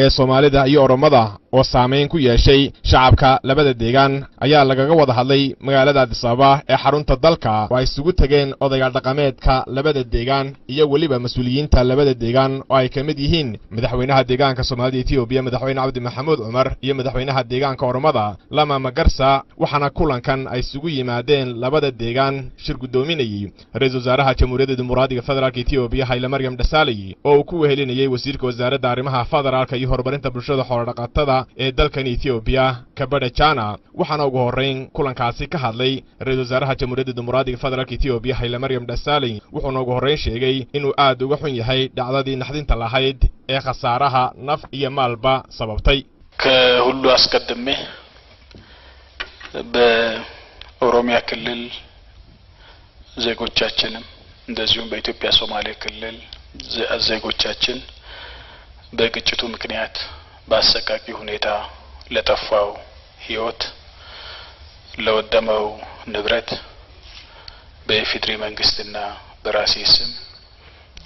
ee Soomaalida iyo Oromada oo saameyn ku yeeshay shacabka labada deegaan ayaa lagaga wada hadlay magaalada Addis Ababa ee xarunta dalka oo ay isugu tageen odayaal dhaqameedka labada deegaan iyo waliba mas'uuliyiinta labada deegaan oo ay kamid yihiin madaxweynaha deegaanka Soomaalida Itoobiya madaxweyne Cabdi Maxamuud Cumar iyo madaxweynaha deegaanka Oromada Lama Magarsa waxaana kulankan ay isugu yimaadeen labada deegaan shir gudoominayay ra'iisul wasaaraha Jamhuuriyadda Dimuqraadiga Federaalka Itoobiya Haile Mariam Desalegn oo uu ku wehelinayay wasiirka wasaaradda arrimaha federaalka iyo horumarinta bulshada xoolo-dhaqatada ee dalkan Itoobiya Kabada Jana waxaana ugu horeyn kulankaasi ka hadlay ra'iisul wasaaraha Jamhuuriyadda Dimuqraadiga Federaalka Itoobiya Haile Mariam Desalegn wuxuuna ugu horeyn sheegay inuu aad uga xun yahay dhacdadii naxdinta lahayd ee khasaaraha naf iyo maalba sababtay ከሁሉ አስቀድሜ በኦሮሚያ ክልል ዜጎቻችንም እንደዚሁም በኢትዮጵያ ሶማሌ ክልል ዜጎቻችን በግጭቱ ምክንያት በአሰቃቂ ሁኔታ ለጠፋው ሕይወት ለወደመው ንብረት በኢፌዴሪ መንግስትና በራሴ ስም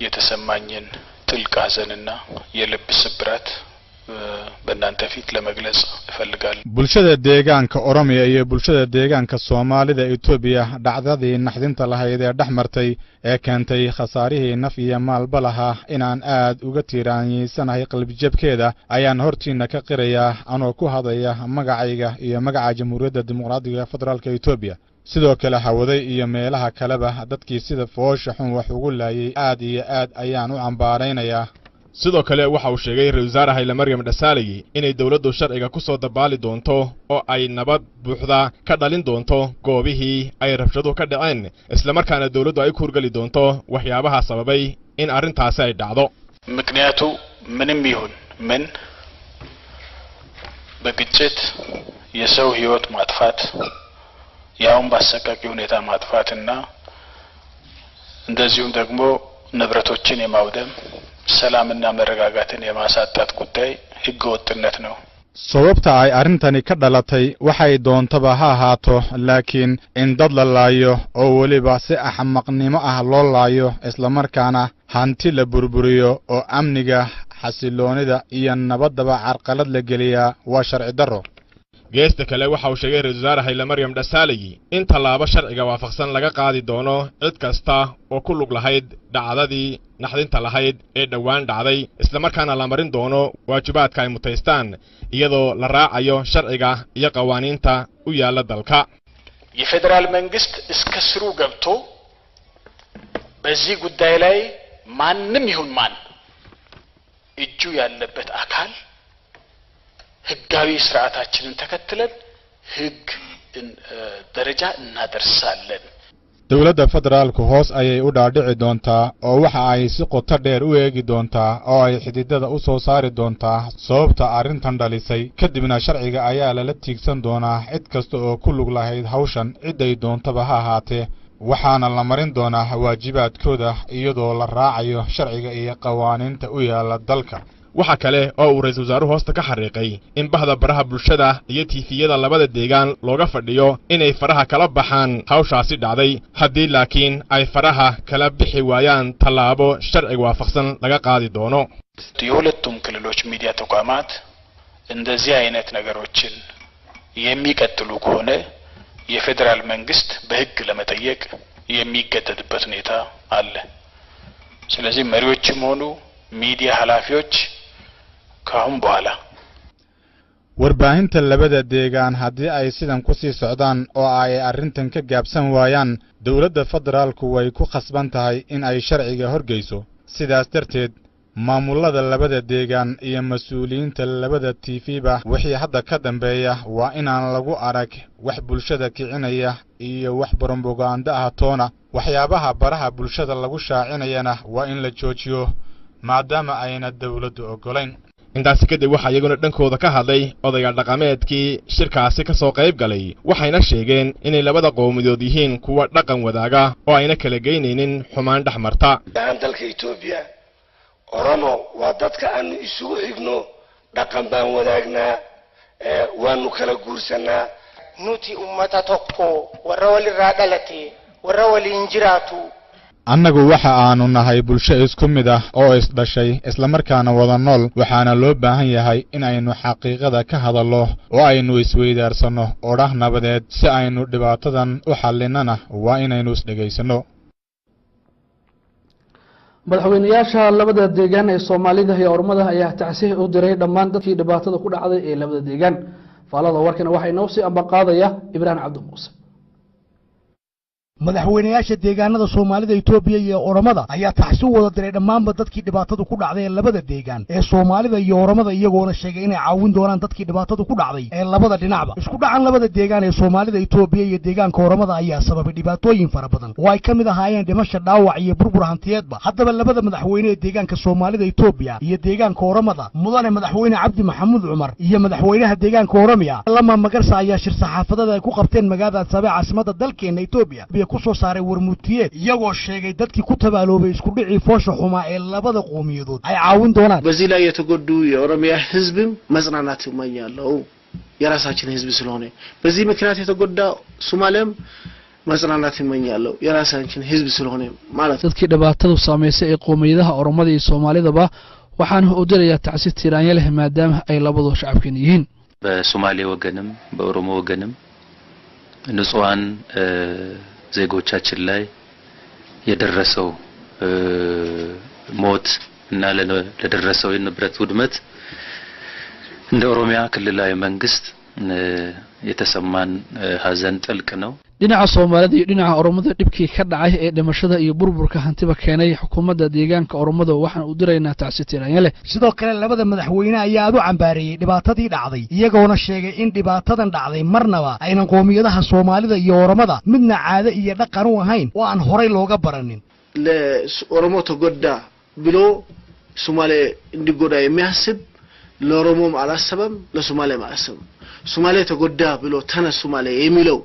የተሰማኝን ጥልቅ ሐዘንና የልብ ስብራት በእናንተ ፊት ለመግለጽ እፈልጋለሁ። bulshada deegaanka Oromiya iyo bulshada deegaanka Soomaalida Itoobiya dhacdadii naxdinta lahayd ee dhaxmartay ee keentay khasaarihii naf iyo maalba lahaa inaan aad uga tiiraanyeysanahay qalbijabkeeda ayaan hortiina ka qirayaa anoo ku hadaya magacayga iyo magaca Jamhuuriyadda Dimuqraadiga Federaalka Itoobiya sidoo kale hawaday iyo meelaha kaleba dadkii sida foosha xun wax ugu laayay aad iyo aad ayaan u cambaaraynayaa sidoo kale waxa uu sheegay ra'iisul wasaare Haile Mariam Desalegn inay dawladdu sharciga ku soo dabaali doonto oo ay nabad buuxda ka dhalin doonto goobihii ay rabshadu ka dhaceen isla markaana dawladdu ay ku hurgali doonto waxyaabaha sababay in arrintaasi ay dhacdo ምክንያቱ ምንም ይሁን ምን በግጭት የሰው ሕይወት ማጥፋት ያውም በአሰቃቂ ሁኔታ ማጥፋትና እንደዚሁም ደግሞ ንብረቶችን የማውደም ሰላምና መረጋጋትን የማሳጣት ጉዳይ ህገ ወጥነት ነው sababta ay arintani ka dhalatay waxay doontaba ha ahaato laakiin in dad la laayo oo waliba si axmaqnimo ah loo laayo isla markaana hanti la burburiyo oo amniga xasiloonida iyo nabadaba carqalad la geliya waa sharci darro geesta kale waxa uu sheegay ra'iisul wasaare Haile Mariam Desalegn in talaabo sharciga waafaqsan laga qaadi doono cid kasta oo ku lug lahayd dhacdadii naxdinta lahayd ee dhawaan dhacday isla markaana la marin doono waajibaadka ay mutaystaan iyadoo la raacayo sharciga iyo qawaaniinta u yaala dalka የፌደራል መንግስት እስከ ስሩ ገብቶ በዚህ ጉዳይ ላይ ማንንም ይሁን ማን እጁ ያለበት አካል ህጋዊ ስርዓታችንን ተከትለን ህግ ደረጃ እናደርሳለን dawladda federaalku hoos ayay u dhaadhici doontaa oo waxa ay si qoto dheer u eegi doontaa oo ay xididada u soo saari doontaa sababta arrintan dhalisay kadibna sharciga ayaa lala tiigsan doonaa cid kasta oo ku lug lahayd hawshan ciday doontaba ha ahaatee waxaana la marin doonaa waajibaadkooda iyadoo la raacayo sharciga iyo qawaaniinta u yaala dalka waxa kale oo uu ra'iisul wasaaruhu hoosta ka xariiqay in bahda baraha bulshada iyo tiifiyada labada deegaan looga fadhiyo inay faraha kala baxaan hawshaasi dhacday haddii laakiin ay faraha kala bixi waayaan tallaabo sharci waafaqsan laga qaadi doono የሁለቱም ክልሎች ሚዲያ ተቋማት እንደዚህ አይነት ነገሮችን የሚቀጥሉ ከሆነ የፌደራል መንግስት በህግ ለመጠየቅ የሚገደድበት ሁኔታ አለ ስለዚህ መሪዎችም ሆኑ ሚዲያ ኃላፊዎች ካሁን በኋላ warbaahinta labada deegaan haddii ay sidan ku sii socdaan oo ay arrintan ka gaabsan waayaan dawladda federaalku way ku khasban tahay in ay sharciga horgeyso sidaas darteed maamulada labada deegaan iyo mas'uuliyiinta labada TV-ba wixii hadda ka dambeeya waa inaan lagu arag wax bulshada kicinaya iyo wax propaganda ah toona waxyaabaha baraha bulshada lagu shaacinayana waa in la joojiyo maadaama ayna dawladdu ogolayn intaas kadib waxa iyaguna dhankooda ka hadlay odayaal dhaqameedkii shirkaasi ka soo qayb galay waxayna sheegeen inay labada qowmiyadood yihiin kuwa dhaqan wadaaga oo ayna kala geynaynin xumaan dhaxmarta dalka Itoobiya Oromo waa dadka aan isugu xigno dhaqan baan wadaagnaa waanu kala guursanaa nuti ummata tokko warra walirraa dhalate warra waliin jiraatu annagu waxa aanu nahay bulsho isku mid ah oo isdhashay isla markaana wada nool waxaana loo baahan yahay in aynu xaqiiqada ka hadalno oo aynu isweydaarsanno odhah nabadeed si aynu dhibaatadan u xallinana waa inaynu isdhegaysano madaxweynayaasha labada deegaan ee Soomaalida iyo Oromada ayaa tacsiih u diray dhammaan dadkii dhibaatada ku dhacday ee labada deegaan faalada warkana waxay noo sii ambaqaadaya Ibrahim Cabdi Muuse madaxweynayaasha deegaanada Soomaalida Itoobiya iyo Oromada ayaa taxsiin wada diray dhammaan dadkii dhibaatada ku dhacday labada deegaan ee Soomaalida iyo Oromada iyagoona sheegay inay caawin doonaan dadkii dhibaatada ku dhacday ee labada dhinacba isku dhacan labada deegaan ee Soomaalida Itoobiya iyo deegaanka Oromada ayaa sababay dhibaatooyin fara badan oo ay kamid ahaayeen dhimasho dhaawac iyo burbur hantiyeedba haddaba labada madaxweyne ee deegaanka Soomaalida Itoobiya iyo deegaanka Oromada mudane madaxweyne Cabdi Maxamuud Cumar iyo madaxweynaha deegaanka Oromiya lama magarsa ayaa shir saxaafadada ay ku qabteen magaalada Sabaa caasimada dalkeena Itoobiya ku soo saaray warmutiyeed iyagoo sheegay dadkii ku tabaaloobay isku dhicii foosha xumaa ee labada qowmiyadood ay caawin doonaan በዚህ ላይ የተጎዱ የኦሮሚያ ህዝብም መጽናናት ይመኛለው የራሳችን ህዝብ ስለሆነ በዚህ ምክንያት የተጎዳ ሶማሌም መጽናናት ይመኛለው የራሳችን ህዝብ ስለሆነ ማለት dadkii dhibaatadu saameysay ee qowmiyadaha Oromada iyo Soomaalidaba waxaan u dirayaa tacsiid tiiraanya leh maadaama ay labadu shacabkan yihiin በሶማሌ ወገንም በኦሮሞ ወገንም ንጹሃን ዜጎቻችን ላይ የደረሰው ሞት እና ለደረሰው የንብረት ውድመት እንደ ኦሮሚያ ክልላዊ መንግስት የተሰማን ሀዘን ጥልቅ ነው dhinaca Soomaalida iyo dhinaca Oromada dhibkii ka dhacay ee dhimashada iyo burburka hantiba keenay xukuumadda deegaanka Oromada waxaan u diraynaa tacsiid tiiraanya leh sidoo kale labada madaxweyne ayaa u cambaariyay dhibaatadii dhacday iyagoona sheegay in dhibaatadan dhacday marnaba aynan qowmiyadaha Soomaalida iyo Oromada midna caado iyo dhaqan u ahayn oo aan horay looga baranin le Oromo ተጎዳ ብሎ ሶማሌ እንዲጎዳ የሚያስብ ለኦሮሞም አላሰበም ለሶማሌም አላሰበም ሶማሌ ተጎዳ ብሎ ተነስ ሶማሌ የሚለው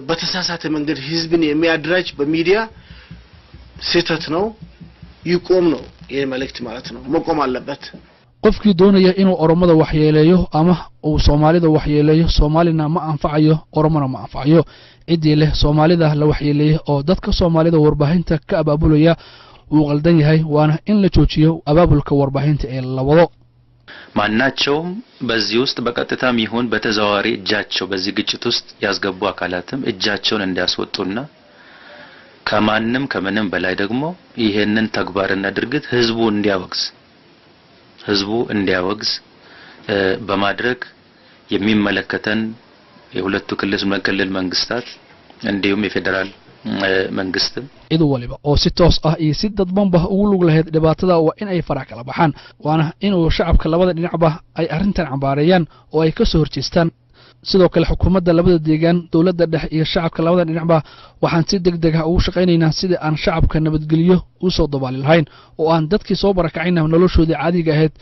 በተሳሳተ መንገድ ህዝብን የሚያድራጅ በሚዲያ ስህተት ነው ይቆም ነው ይሄ መልእክት ማለት ነው መቆም አለበት qofkii doonaya inuu Oromada wax yeeleeyo ama uu Soomaalida wax yeeleeyo Soomaalina ma anfacayo Oromona ma anfacayo cidii leh Soomaalida la wax yeeleeyo oo dadka Soomaalida warbaahinta ka abaabulaya uu qaldan yahay waana in la joojiyo abaabulka warbaahinta ee la wado ማናቸውም በዚህ ውስጥ በቀጥታም ይሁን በተዘዋዋሪ እጃቸው በዚህ ግጭት ውስጥ ያስገቡ አካላትም እጃቸውን እንዲያስወጡና ከማንንም ከምንም በላይ ደግሞ ይሄንን ተግባርና ድርጊት ህዝቡ እንዲያወግዝ በማድረግ የሚመለከተን የሁለቱ ክልል መንግስታት እንዲሁም የፌደራል መንግስትም idu waliba oo si toos ah iyo si dadbanba ugu lug lahayd dhibaatada waa in ay farac kala baxaan waana inuu shacabka labada dhinacba ay arintan cambaarayaan oo ay ka soo horjeestaan sidoo kale xukuumadda labada deegaan dawladda dhexe iyo shacabka labada dhinacba waxaan si degdeg ah ugu shaqaynaynaa sidii aan shacabka nabadgeliyo u soo dabaali lahayn oo aan dadkii soo barakacayna noloshoodii caadiga ahayd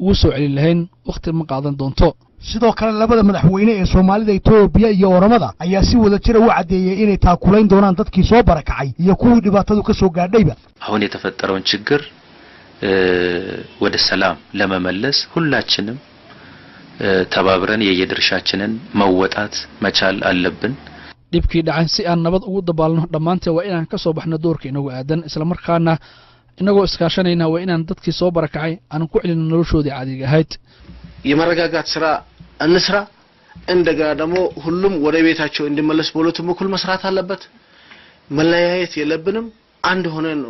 ugu soo celin lahayn waqti ma qaadan doonto sidoo kale labada madaxweyne ee Soomaalida Itoobiya iyo Oromada ayaa si wada jira u cadeeyay inay taakulayn doonaan dadkii soo barakacay iyo kuwii dhibaatadu ka soo gaadhayba አሁን የተፈጠረውን ችግር ወደ ሰላም ለመመለስ ሁላችንም ተባብረን የየድርሻችንን መወጣት መቻል አለብን dhibkii dhacan si aan nabad ugu dabaalno dhamaantii waa inaan ka soo baxno doorkeena aadan isla markaana inagoo iskaashanayna waa inaan dadkii soo barakacay aan ku celin noloshoodii caadiga ahayd የመረጋጋት ስራ እንስራ እንደገና ደግሞ ሁሉም ወደ ቤታቸው እንዲመለስ በሁለቱም በኩል መስራት አለበት መለያየት የለብንም አንድ ሆነን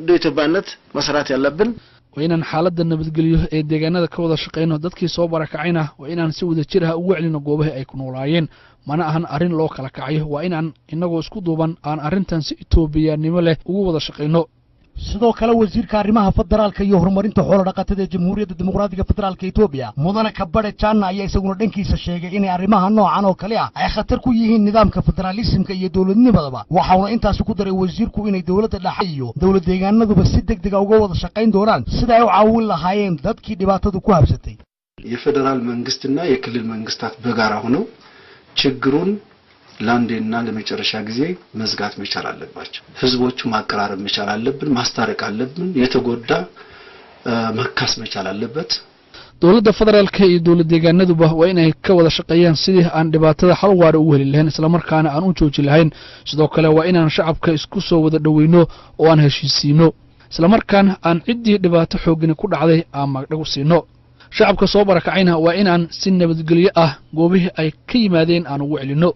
እንደ ኢትዮጵያነት መስራት ያለብን waa inaan xaaladda nabadgeliyo ee deegaanada ka wada shaqeyno dadkii soo barakacayna waa inaan si wada jir ah ugu celino goobaha ay ku noolaayeen mana ahan arin loo kala kacayo waa inaan inagoo isku duuban aan arintan si Itoobiyaanimo leh ugu wada shaqeyno sidoo kale wasiirka arrimaha federaalka iyo horumarinta xoolo dhaqatada ee Jamhuuriyadda Dimuqraadiga Federaalka Itoobiya mudane Kabare Janna ayaa isaguna dhankiisa sheegay in arrimaha noocan oo kale ah ay khatar ku yihiin nidaamka federalismka iyo dawladnimadaba waxaana intaas ku daray wasiirku inay dawladda dhexe iyo dawlad deegaanaduba si degdeg ah uga wada shaqeyn doonaan sida ay u caawin lahaayeen dadkii dhibaatadu ku habsatay የፌደራል መንግስትና የክልል መንግስታት በጋራ ሆነው ችግሩን ላንዴና ለመጨረሻ ጊዜ መዝጋት መቻል አለባቸው ህዝቦቹ ማቀራረብ መቻል አለብን ማስታረቅ አለብን የተጎዳ መካስ መቻል አለበት dowladda federaalka iyo dowlad deegaanaduba waa inay ka wada shaqeeyaan sidii aan dhibaatada xal waara u heli lahayn isla markaana aan u joojin lahayn sidoo kale waa inaan shacabka isku soo wada dhaweyno oo aan heshiisiino isla markaana aan ciddii dhibaato xoogani ku dhacday aan magdhag u siino shacabka soo barakacayna waa inaan si nabadgelyo ah goobihii ay ka yimaadeen aan ugu celino